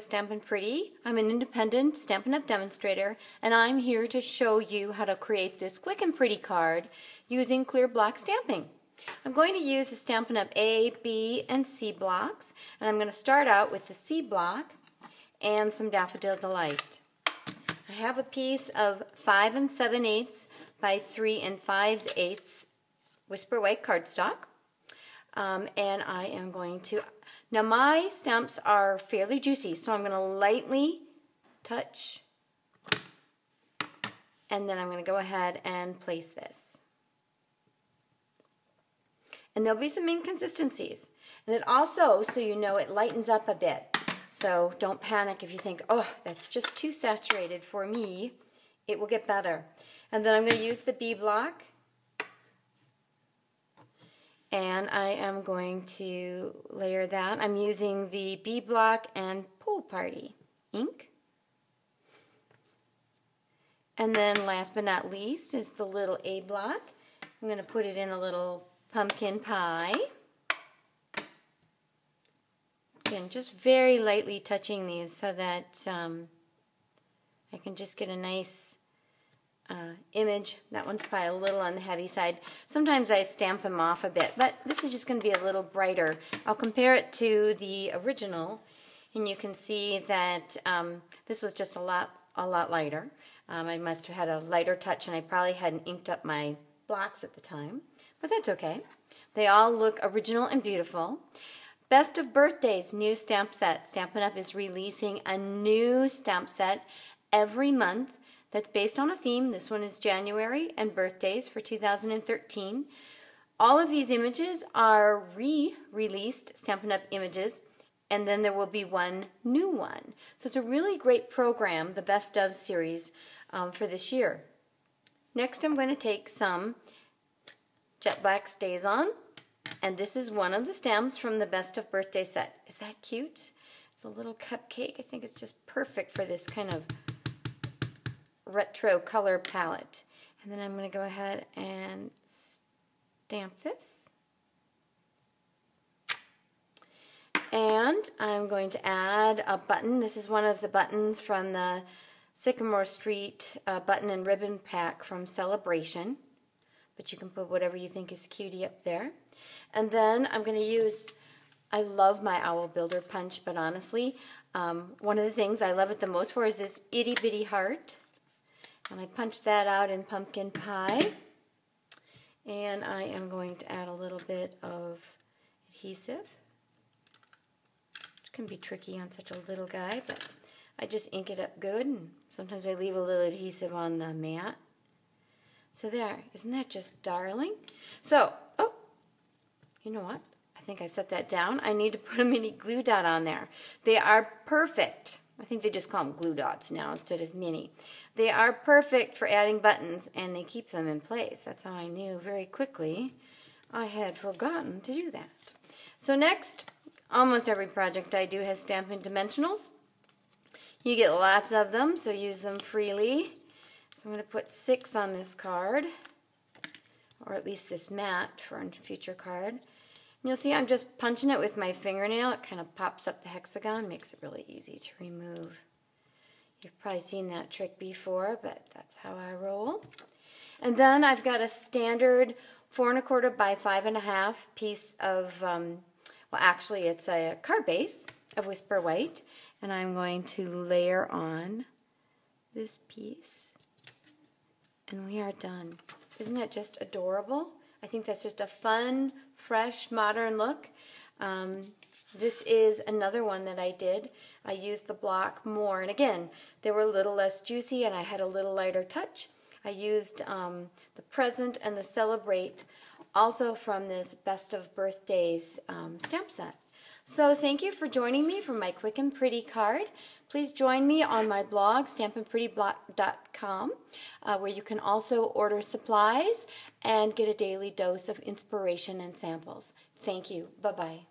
with Stampin' Pretty. I'm an independent Stampin' Up! Demonstrator, and I'm here to show you how to create this quick and pretty card using clear block stamping. I'm going to use the Stampin' Up! A, B, and C blocks, and I'm going to start out with the C block and some Daffodil Delight. I have a piece of 5 7/8 by 3 5/8 Whisper White cardstock, and I am going to... Now my stamps are fairly juicy, so I'm going to lightly touch, and then I'm going to go ahead and place this. And there'll be some inconsistencies. And it also, so you know, it lightens up a bit. So don't panic if you think, oh, that's just too saturated for me. It will get better. And then I'm going to use the B block. And I am going to layer that. I'm using the B block and Pool Party ink. And then last but not least is the little A block. I'm going to put it in a little pumpkin pie. Again, just very lightly touching these so that I can just get a nice image. That one's probably a little on the heavy side. Sometimes I stamp them off a bit, but this is just going to be a little brighter. I'll compare it to the original, and you can see that this was just a lot lighter. I must have had a lighter touch, and I probably hadn't inked up my blocks at the time, but that's okay. They all look original and beautiful. Best of Birthdays new stamp set. Stampin' Up! Is releasing a new stamp set every month that's based on a theme. This one is January and birthdays for 2013. All of these images are re-released Stampin' Up! Images, and then there will be one new one. So it's a really great program, the Best of series for this year. Next I'm going to take some Jet Black Stays On, and this is one of the stamps from the Best of Birthday set. Is that cute? It's a little cupcake. I think it's just perfect for this kind of retro color palette. And then I'm going to go ahead and stamp this. And I'm going to add a button. This is one of the buttons from the Sycamore Street button and ribbon pack from Celebration. But you can put whatever you think is cutie up there. And then I'm going to use, I love my Owl Builder punch, but honestly, one of the things I love it the most for is this itty bitty heart. And I punch that out in pumpkin pie. And I am going to add a little bit of adhesive. It can be tricky on such a little guy, but I just ink it up good, and sometimes I leave a little adhesive on the mat. So there, isn't that just darling? So, oh, you know what? I think I set that down. I need to put a mini glue dot on there. They are perfect. I think they just call them glue dots now instead of mini. They are perfect for adding buttons, and they keep them in place. That's how I knew very quickly I had forgotten to do that. So next, almost every project I do has Stampin' Dimensionals. You get lots of them, so use them freely. So I'm going to put 6 on this card, or at least this mat for a future card. And you'll see I'm just punching it with my fingernail. It kind of pops up the hexagon, makes it really easy to remove. You've probably seen that trick before, but that's how I roll. And then I've got a standard 4 1/4 by 5 1/2 piece of, well actually it's a card base of Whisper White, and I'm going to layer on this piece. And we are done. Isn't that just adorable? I think that's just a fun, fresh, modern look. This is another one that I did. I used the block more, and again, they were a little less juicy and I had a little lighter touch. I used the Present and the Celebrate, also from this Best of Birthdays stamp set. So thank you for joining me for my quick and pretty card. Please join me on my blog, stampinprettyblog.com, where you can also order supplies and get a daily dose of inspiration and samples. Thank you. Bye-bye.